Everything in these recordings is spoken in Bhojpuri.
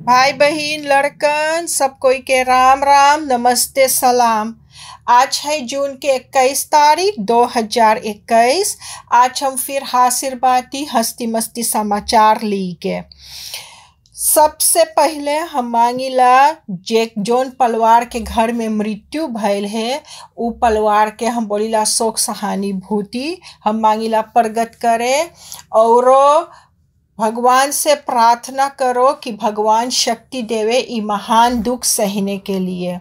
भाई बहन लड़कन सब कोई के राम राम नमस्ते सलाम। आज है जून के 21 तारीख 2021। आज हम फिर हाजिर बाती हस्ती मस्ती समाचार ली के। सबसे पहले हम मांगिला जोन परिवार के घर में मृत्यु भयल है उ परिवार के हम बोलीला शोक सहानुभूति हम मांगिला प्रकट करे और भगवान से प्रार्थना करो कि भगवान शक्ति देवे ई महान दुख सहने के लिए।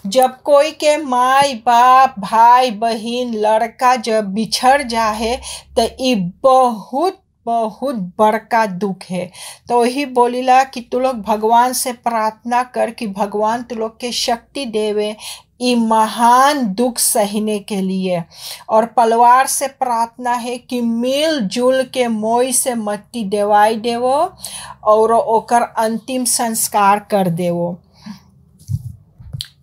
जब कोई के माई बाप भाई बहन लड़का जब बिछड़ जाए तो ई बहुत बहुत बड़का दुख है। तो वही बोलीला कि तू लोग भगवान से प्रार्थना कर कि भगवान तू लोग के शक्ति देवे ई महान दुख सहने के लिए। और परिवार से प्रार्थना है कि मिलजुल के मोई से मट्टी देवाई देवो और ओकर अंतिम संस्कार कर देवो।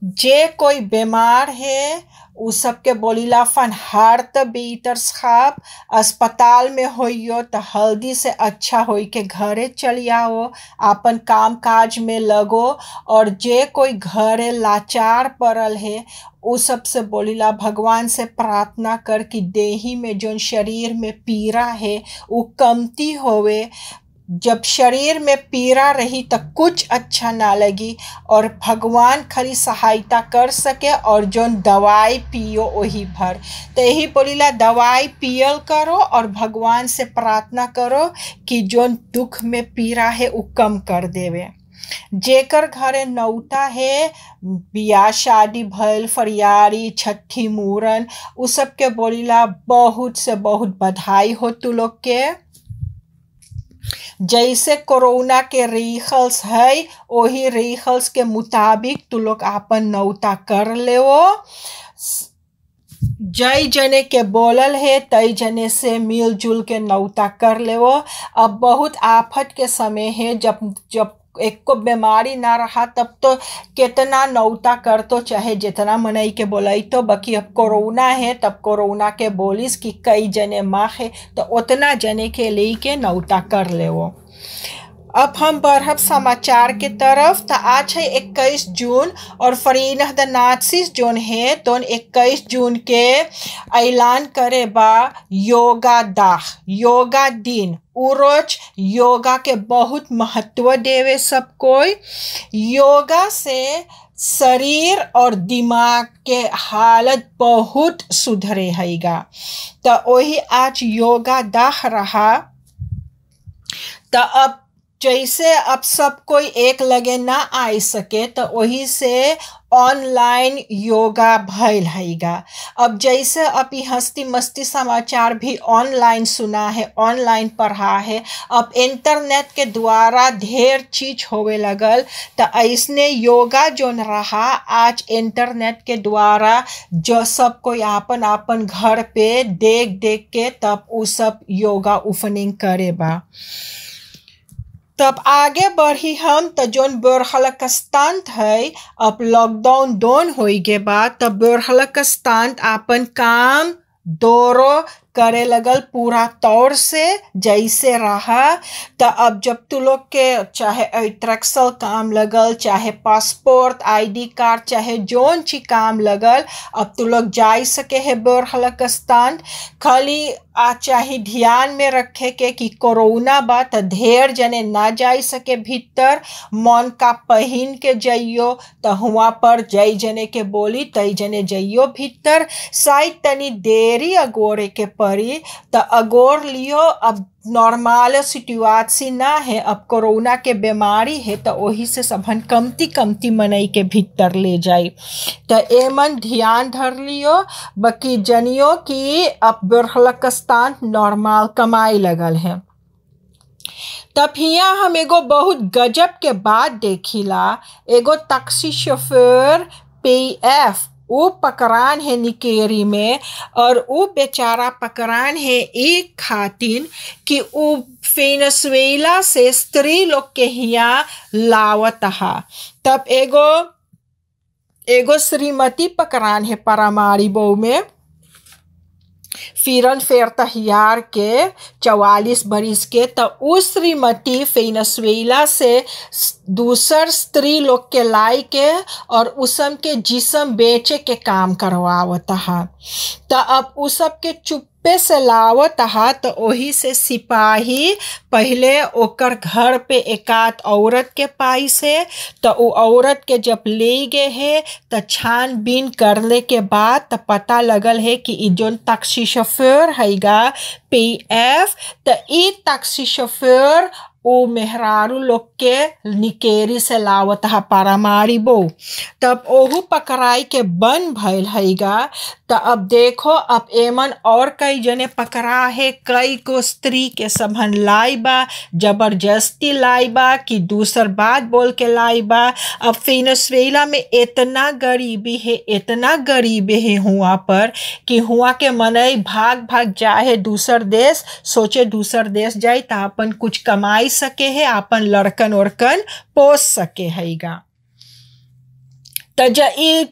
जे कोई बीमार है उ सबके बोलीला फन हार्ट बीटर साहब अस्पताल में होइयो तो हल्दी से अच्छा होई के घरे चली आओ अपन काम काज में लगो। और जे कोई घरे लाचार पड़ल है उ सबसे बोलीला भगवान से प्रार्थना कर कि देही में जो शरीर में पीड़ा है उ कमती होवे। जब शरीर में पीड़ा रही तो कुछ अच्छा ना लगी और भगवान खाली सहायता कर सके और जोन दवाई पियो वही भर। तो यही बोलीला दवाई पियल करो और भगवान से प्रार्थना करो कि जोन दुख में पीड़ा है वो कम कर देवे। जेकर घरे नौता है बियाह शादी भयल फरियारी छठी मूरन उ सब के बोलीला बहुत से बहुत बधाई हो तू लोग के। जैसे कोरोना के रिहर्स है वही रिहर्स के मुताबिक तू लोग आपन नौता कर लेवो। जय जने के बोलल है तई जने से मिलजुल के नौता कर लेवो। अब बहुत आफत के समय है जब एक को बीमारी ना रहा तब तो कितना नौता कर तो चाहे जितना मनई के बोलाई तो बाकी अब कोरोना है तब कोरोना के बोलिस कि कई जने माँ है तो उतना जने के लिए के नौता कर ले वो। अब हम बढ़ब समाचार के तरफ। तो आज है 21 जून और फरीनह द नाथसिस जोन है तो 21 जून के ऐलान करे बा योगा दिन। उ रोज योगा के बहुत महत्व देवे सब कोई। योगा से शरीर और दिमाग के हालत बहुत सुधरे हैगा। तो वही आज योगा दाह रहा। तो अब जैसे अब सब कोई एक लगे ना आ सके तो वही से ऑनलाइन योगा भइल हैगा। अब जैसे अब ये हस्ती मस्ती समाचार भी ऑनलाइन सुना है ऑनलाइन पढ़ा है। अब इंटरनेट के द्वारा ढेर चीज होवे लगल तो ऐसने योगा जोन रहा आज इंटरनेट के द्वारा जो सब कोई आपन आपन घर पे देख देख के तब उ सब योगा ओपनिंग करे बा। तब आगे बढ़ी हम तो जोन बरहलकस्तान है अब लॉकडाउन दोन होई के बाद तब बरहलकस्तान आपन काम दोरो करे लगल पूरा तौर से जैसे रहा। तो अब जब तू लोग के चाहे अट्रैक्सल काम लगल चाहे पासपोर्ट आईडी कार्ड चाहे जोन ची काम लगल अब तू लोग जा सके है बरहलकस्तान। खाली चाहे ध्यान में रखे के कि कोरोना बा तो ढेर जने ना जा सके भीतर मन का पहन के जाइयो तो हुआ पर जय जने के बोली तई जने जाइयो भीतर। शायद तनी देरी अगोरे के परी तो अगोर लियो। अब नॉर्मल सिचुएशन ना है अब कोरोना के बीमारी है तो वही से सबन कमती मनई के भीतर ले जाई। तो एमन ध्यान धर लियो बाकी जनियो कि अब बरहलकस्तान नॉर्मल कमाई लगल है। तब हियाँ हम एगो बहुत गजब के बात देखिला। एगो टैक्सी शोफर PF वो पकड़ान है निकेरी में और वो बेचारा पकड़ान है एक खातिन कि वो वेनेजुएला से स्त्री लोग के हियाँ लावत हा। तब एगो श्रीमती पकड़ान है पारामारिबो में फिरन फेरतहियार के 44 बरिस के, तो उस श्रीमती वेनेजुएला से दूसर स्त्री लोग के लाई के और उसम के जिसम बेचे के काम करवावत हा। तो अब उस सब के चुप्पे से लावत हा। तो वही से सिपाही पहले ओकर घर पे एकात औरत के पाई से, तो वो औरत के जब ले गए है तो छानबीन करने के बाद तो पता लगल है कि ई जोन टैक्सी शोफर हैगा PF, तो ई टैक्सी शोफर ओ मेहरारू लोग के निकेरी से लावत हा पारामारिबो। तब ओहू पकड़ाई के बन भइल हैगा। तो अब देखो, अब एमन और कई जने पकड़ा है, कई को स्त्री के सबहन लाई बा, जबरदस्ती लाई बा कि दूसर बात बोल के लाई बा। अब वेनेजुएला में इतना गरीबी है, इतना गरीबी है हुआ पर कि हुआ के मनई भाग भाग जाए दूसर देश, सोचे दूसर देश जाए तो अपन कुछ कमाई सके है, अपन लड़कन उड़कन पोस सके हैगा। तो जब ये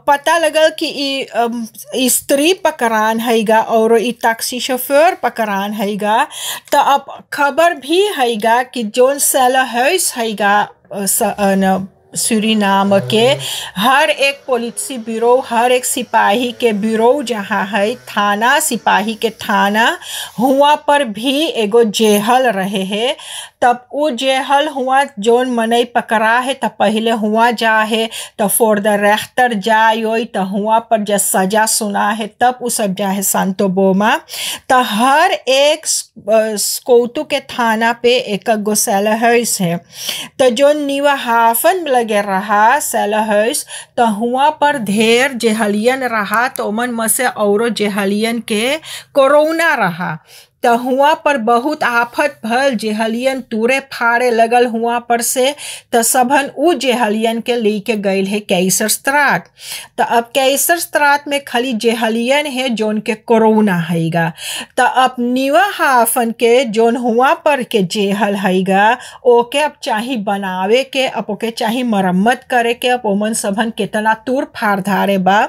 पता लगल कि ई स्त्री पकड़ान हैगा और ई टैक्सी शोफर पकड़ान हैगा, तो अब खबर भी हैगा कि जोन सेलाहस हैगा सूरीनाम के हर एक पुलिस ब्यूरो, हर एक सिपाही के ब्यूरो जहाँ है, थाना सिपाही के थाना हुआ पर भी एगो जेहल रहे है। तब वो जेहल हुआ जोन मनई पकड़ा है तो पहले हुआ जा है तो फॉर द रेख्तर जाए तो हुआ पर जब सजा सुना है तब वो सब जा है सांतो बोमा। तो हर एक स्कोतु के थाना पे एक गो सेलाहस है। तो जो निवाहाफन लगे रहा सेलाहस, तो हुआ पर ढेर जेहलियन रहा, तो मन में से औरो जेहलियन के कोरोना रहा। तो हुआ पर बहुत आफत भल, जेहलियन तूरे फाड़े लगल हुआ पर से। तो सबन उ जेहलियन के लेके गए है कैसर स्त्रात। तो अब कैसर स्त्रात में खाली जेहलियन है जोन के कोरोना हैगा। तो अब निवा हाफन के जोन हुआ पर के जेहल हैगा, ओके अब चाही बनावे के, अब ओके चाही मरम्मत करे के। अब ओमन सबन कितना तूर फाड़ धारे बा,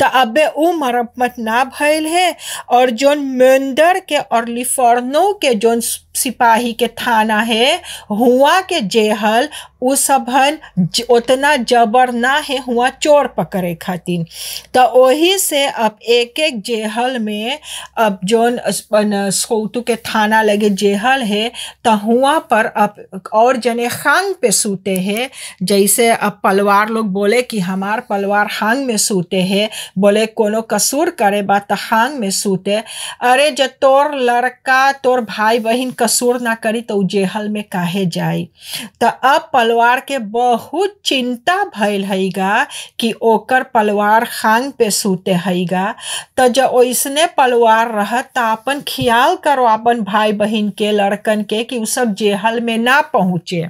तो अबे उ मरम्मत ना भइल है। और जोन मंदर के और लिफोर्नो के जोन सिपाही के थाना है, हुआ के जेहल उ सबन उतना जबर ना है हुआ चोर पकड़े खातिर। तो वही से अब एक एक जेहल में अब जोन स्कोतु के थाना लगे जेहल है, तो हुआ पर अब और जने खांग पे सूते हैं। जैसे अब पलवार लोग बोले कि हमार पलवार हांग में सूते हैं, बोले कोनो कसूर करे बा तो हांग में सूते। अरे जब तोर लड़का तोर भाई बहन कसूर ना करी तो जेहल में काहे जाई। तो अब पलवार के बहुत चिंता भइल हैगा कि ओकर पलवार खांग पे सूते हैगा। तो जब ओइसने पलवार रहत तो अपन ख्याल करो अपन भाई बहन के लड़कन के कि उ सब जेहल में ना पहुँचे।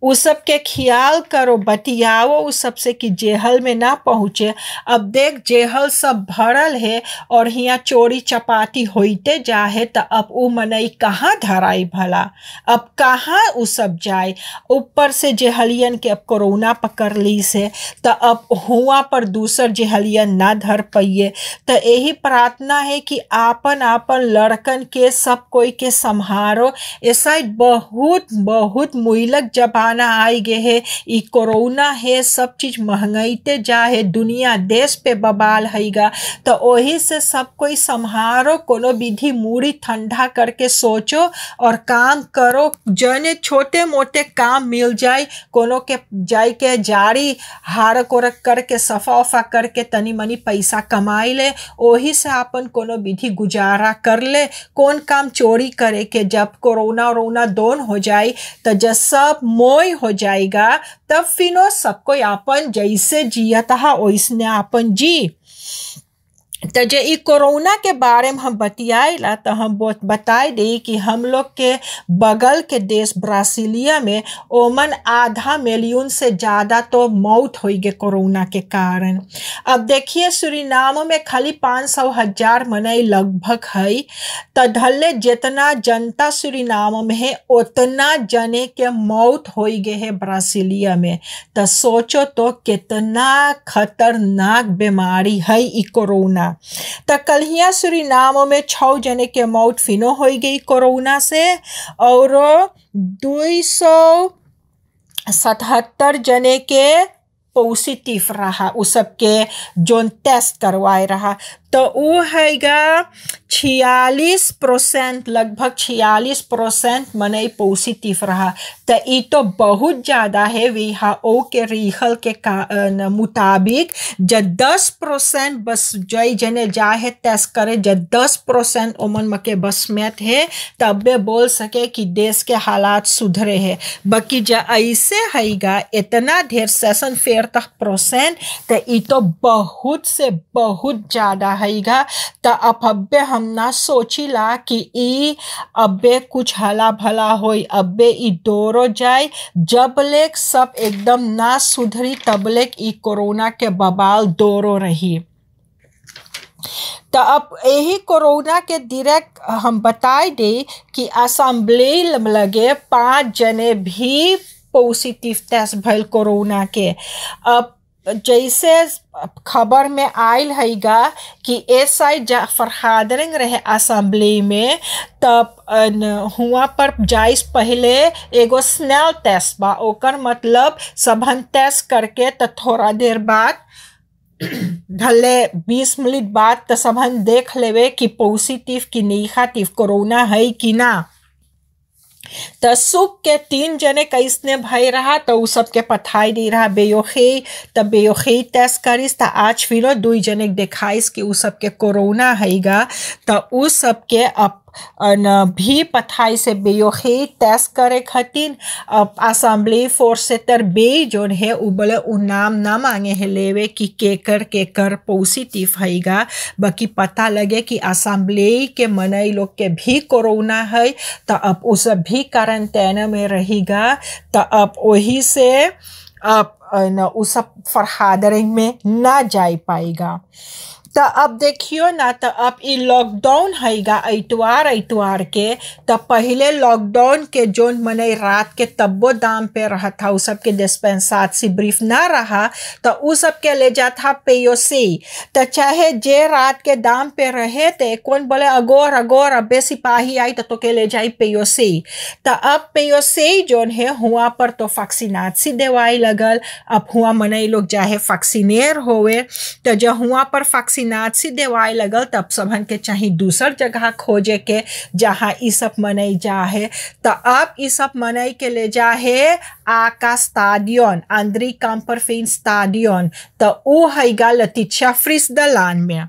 उस सब के ख्याल करो, बतियाओ उस सब से कि जेहल में ना पहुँचे। अब देख जेहल सब भरल है और हियाँ चोरी चपाती होते जाए, तो अब उ मनई कहाँ धराई भला, अब कहाँ उ सब जाए। ऊपर से जेहलियन के अब कोरोना पकड़ ली से, तो अब हुआ पर दूसर जेहलियन ना धर पाइए। तो यही प्रार्थना है कि आपन आपन लड़कन के सब कोई के संहारो। ऐसा बहुत बहुत मुइलक जमाना आई गे है, ई कोरोना है, सब चीज महंगाईते जा है, दुनिया देश पे बबाल हैगा। तो वही से सब कोई संहारो, कोनो विधि मूड़ी ठंडा करके सोचो और काम करो। जने छोटे मोटे काम मिल जाए, कोनो के जाई के जारी हार कोरक करके सफा उफा करके तनी मनी पैसा कमाई ले, वही से अपन कोनो विधि गुजारा कर ले। कौन काम चोरी करे के, जब कोरोना दोन हो जाए तो जब सब मोय हो जाएगा तब फिनो सबको अपन जैसे जियत हा वैसने अपन जी। तो जे ई कोरोना के बारे में हम बतियाइला तो हम बताए दी कि हम लोग के बगल के देश ब्राजीलिया में ओमन आधा मिलियन से ज़्यादा तो मौत हुई गए कोरोना के कारण। अब देखिए सूरीनाम में खाली 500,000 मनई लगभग है, तो धल्ले जितना जनता सूरीनाम में है उतना जने के मौत हो गए है ब्राजीलिया में। तो सोचो तो कितना खतरनाक बीमारी है ई कोरोना। रहा। तो कलिया सुरीनाम में 6 जने के मौत फिनो हो गई कोरोना से और 277 जने के पॉजिटिव रहा उ सबके जोन टेस्ट करवाए रहा। तो वो हैगा 46%, लगभग 46% मने पॉजिटिव रहा। तो ये तो बहुत ज़्यादा है। WHO के रिहल के मुताबिक जब 10% बस जय जने जाए टेस्ट करे, जब 10% ओमन मके बस में थे तब वे बोल सके कि देश के हालात सुधरे हैं। बाकी जब ऐसे हैगा इतना ढेर 47% तो ये तो बहुत से बहुत ज़्यादा हैगा। तो अबे हम ना सोचिला कि ई अबे कुछ हला भला होई, अबे ई दोरो जाए। जब लेक सब एकदम ना सुधरी तब लेक ई कोरोना के बबाल दोरो रही। तो अब यही कोरोना के डायरेक्ट हम बताए दे कि असेंबली लगे 5 जने भी पॉजिटिव टेस्ट भइल कोरोना के। अब जैसे खबर में आयल हैगा कि ऐसा फरहादरिंग रहे असेंबली में, तब हुआ पर जाइस पहले एगो स्नेल टेस्ट बा। ओकर मतलब सबन टेस्ट करके तो थोड़ा देर बाद ढले 20 मिनट बाद तो सबन देख लेवे कि पॉजिटिव कि नेगेटिव कोरोना है कि ना। तो सुख के 3 जने कैसने भाई रहा तो उ सबके पथाई दे रहा बेयोखे। तो बेयोखे टेस्ट करिस तो आज फिर 2 जने देखाइस कि उ सबके कोरोना हैगा। तो उ सबके अब भी पथाई से बेयोखे टेस्ट करे खातिर असेंबली फोर्स से तर बे जोन है उ बोले उ नाम ना मांगे है लेवे कि केकर पॉजिटिव हैगा। बाकी पता लगे कि असेंबली के मनई लोग के भी कोरोना है तो अब उ सब भी क्वारंटाइन में रहेगा। तो अब वही से अब उ सब फरहादरिंग में ना जा पाएगा। तो अब देखियो ना, तो अब ये लॉकडाउन हैगा इतवार के। तो पहले लॉकडाउन के जोन मने रात के तब्बो दाम पे रहा था उ सबके डिस्पेंसाची ब्रीफ ना रहा तो उ सबके ले जाता पेयोसी। तो चाहे जे रात के दाम पे रहे थे कौन बोले अगोर अबे सिपाही आई तो के ले जाई पेयोसी। तो अब पेयोसी जोन है हुआ पर तो वैक्सीनाची देवाई लगल। अब हुआ मने लोग चाहे वैक्सीनेर होवे तो जब हुआ पर वैक्सीनाची देवाई लगल तब सबन के चाहे दूसर जगह खोजे के जहाँ ई सब मनई जाहे। तो अब ई सब मनई के ले जाहे आका स्टाडियन, आंद्री काम्परफेन स्टाडियन। तो उ हैगा लतिचा फ्रिस दलान में।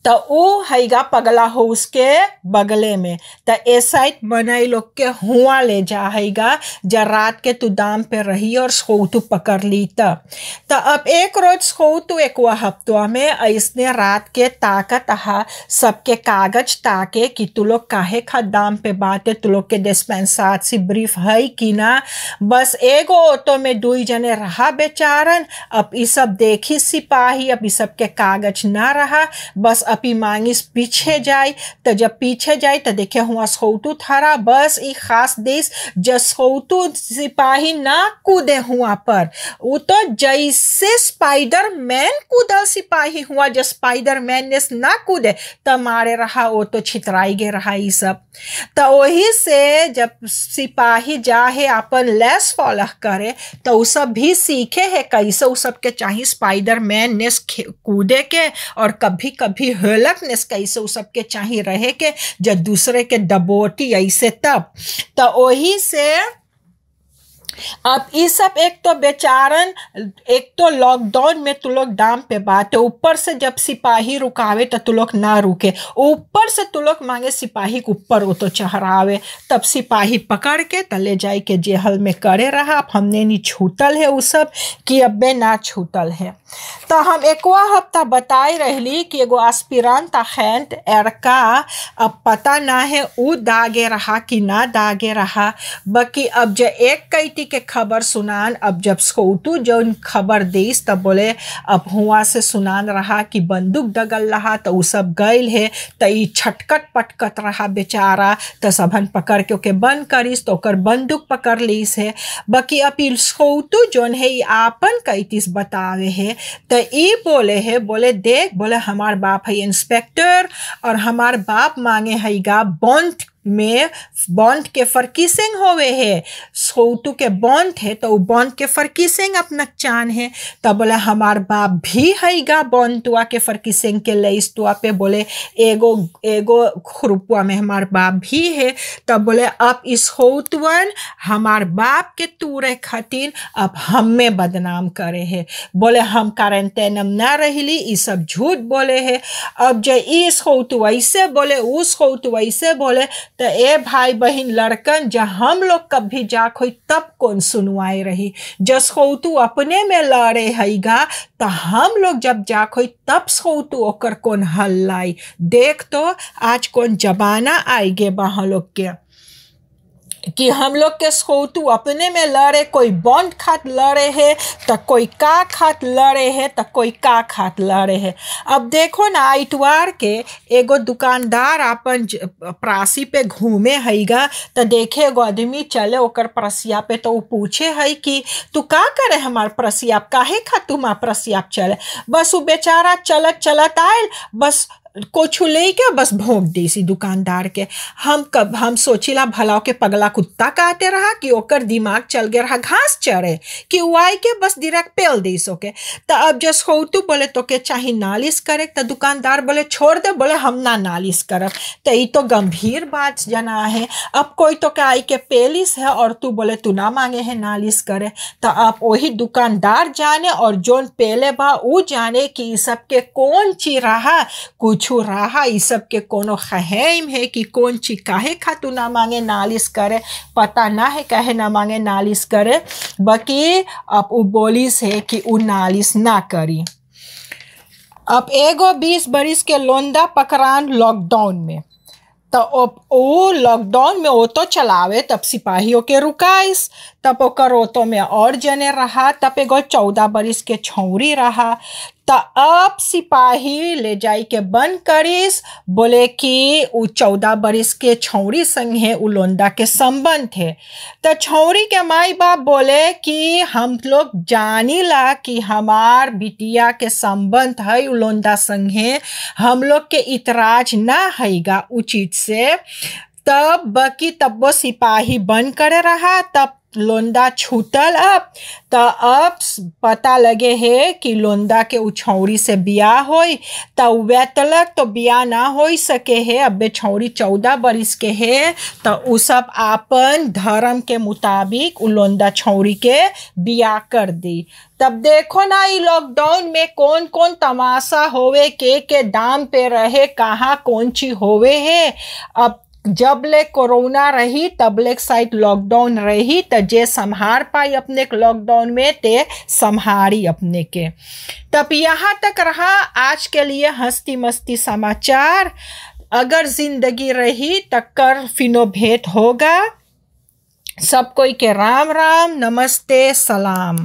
तो उ हैगा पगला हाउस के बगले में। तो ऐसा मनई लोग के हुआ ले जा हैगा जब रात के तू दाम पे रही और स्कूतू पकड़ ली। तो अब एक रोज स्कूतू एक हफ्तों में ऐसने रात के ताकत हा सबके कागज ताके कि तू लोग काहे खा दाम पे बाते, तू लोग के डिस्पेंसाची ब्रीफ है कि ना। बस एगो ऑटो में 2 जने रहा बेचारन। अब ई सब देखी सिपाही, अब ई सब के कागज ना रहा। बस अपी मांगिस पीछे जाए। तो जब पीछे जाए तो देखे हुआ सौतू थारा। बस ई खास देश जब सौतू सिपाही ना कूदे हुआ पर वो तो जैसे स्पाइडर मैन कूदल सिपाही हुआ, जब स्पाइडर मैन ने ना कूदे तो मारे रहा वो तो छितराई गे रहा ई सब। तो वही से जब सिपाही जाहे अपन लेस फॉलो करे तो उ सब भी सीखे है कैसे उ सब के चाहिए स्पाइडर मैन ने कूदे के और कभी कभी हेलकनेस कैसे उ सबके चाहिए रहे के जब दूसरे के दबोटी ऐसे तब। तो वही से अब ये सब एक तो बेचारन, एक तो लॉकडाउन में तू लोग दाम पे बात है, ऊपर से जब सिपाही रुकावे तो तू लोग ना रुके, ऊपर से तू लोग मांगे सिपाही के ऊपर वो तो चढ़ावे। तब सिपाही पकड़ के तले जाए के जेहल में करे रहा। अब हमने नहीं छूटल है वो सब कि अबे ना छूटल है। तो हम एकवा हफ्ता बताई रहली कि एगो एस्पिरेंट अखेंट एरका अब पता ना है उ दागे रहा कि ना दागे रहा। बाकी अब जो एक कैटी के खबर सुनान। अब जब स्कूटू जो खबर दीस तब बोले अब हुआ से सुनान रहा कि बंदूक दगल रहा तो उ सब गइल है तो ई छटकट पटकत रहा बेचारा तो सबन पकड़ के ओके बंद करिस तो ओकर बंदूक पकड़ लीस है। बाकी अपील स्कूटू जोन है ई आपन कैतिस बतावे है तो ई बोले है बोले देख बोले हमार बाप है इंस्पेक्टर और हमार बाप मांगे है गा बॉन्ड में बॉन्ड के फर्किसिंग होवे है। स्कूटू के बॉन्ड है तो वो बॉन्ड के फर्किसिंग अपना चान है तब बोले हमार बाप भी है गा बॉन्ड तुआ के फर्किसिंग के लईस तुआ पे बोले एगो एगो खुरपुआ में हमार बाप भी है। तब बोले अब इस होतवन हमार बाप के तूरे खातिर अब हमें बदनाम करे है। बोले हम क्वारंटाइन में ना रहिली ई सब झूठ बोले है। अब जो इस होतु वैसे बोले उस होतु वैसे बोले तो ए भाई बहन लड़कन जब हम लोग कभी जाक हो तब कौन सुनवाई रही। जस होतु अपने में लड़े हैगा तो हम लोग जब जाक हो तब होतु ओकर कौन हल्लाई। देख तो आज कौन जमाना आई गे बा लोग के कि हम लोग के स्कूटू अपने में लड़े। कोई बॉन्ड खात लड़े है तो कोई का खात लड़े है तो कोई का खात लड़े है। अब देखो ना इतवार के एगो दुकानदार अपन प्रासी पे घूमे हैगा तो देखे एगो आदमी चले ओकर प्रसिया पे तो वो पूछे है कि तू का करे हमार प्रसिया काहे खा तुम प्रसिया चले। बस वो बेचारा चलत चलत आयल बस कुछ ले के बस भोंक दी सी दुकानदार के। हम सोचिला भलाव के पगला कुत्ता काटे रहा कि ओकर दिमाग चल गया रहा घास चढ़े कि वाई के बस डायरेक्ट पेल दी सोके। तो अब जस होतु बोले तो के चाहे नालिश करे तो दुकानदार बोले छोड़ दे बोले हम ना नालिश करब। तो ये तो गंभीर बात जना है। अब कोई तो के आई के पेलिस है और तू बोले तू ना मांगे है नालिश करे तो अब वही दुकानदार जाने और जोन पेले बा उ जाने कि इस सब के कौन ची रहा कुछ रहा इस सब के कोनो खहम है कि कौन चीज काहे खातू ना मांगे नालिश करे पता ना है काहे ना मांगे नालिश करे। बाकी अब वो बोलिस है कि वो नालिश ना करी। अब एगो 20 बरिस के लोंदा पकड़ान लॉकडाउन में तो ओ लॉकडाउन में ऑटो चलावे तब सिपाहियों के रुकाइस तब ओकर ऑटो में और जने रहा तब एगो 14 बरिस के छौरी रहा तो अब सिपाही ले जाई के बंद करिस बोले कि उ 14 बरिस के छौरी संग है उ लोंदा के संबंध है। तो छौरी के माई बाप बोले कि हम लोग जानीला कि हमार बिटिया के संबंध है उ लोंदा संग है हम लोग के इतराज ना हैगा उचित से। तब बाकी तब वो सिपाही बंद करे रहा तब लोंदा छूटल। अब पता लगे है कि लोंदा के उ छौरी से बियाह होई तो वे तलक तो बियाह ना हो सके है। अब बे छौरी 14 बरिस के है तो उ सब आपन धर्म के मुताबिक उ लोंदा छौरी के बियाह कर दी। तब देखो ना ये लॉकडाउन में कौन कौन तमाशा होवे के दाम पे रहे कहाँ कौन ची होवे है। अब जब ले कोरोना रही तब ले साइड लॉकडाउन रही तो जे संहार पाई अपने लॉकडाउन में ते संहारी अपने के। तब यहाँ तक रहा आज के लिए हंसती मस्ती समाचार। अगर जिंदगी रही तो कर फिनो भेंट होगा। सब कोई के राम राम नमस्ते सलाम।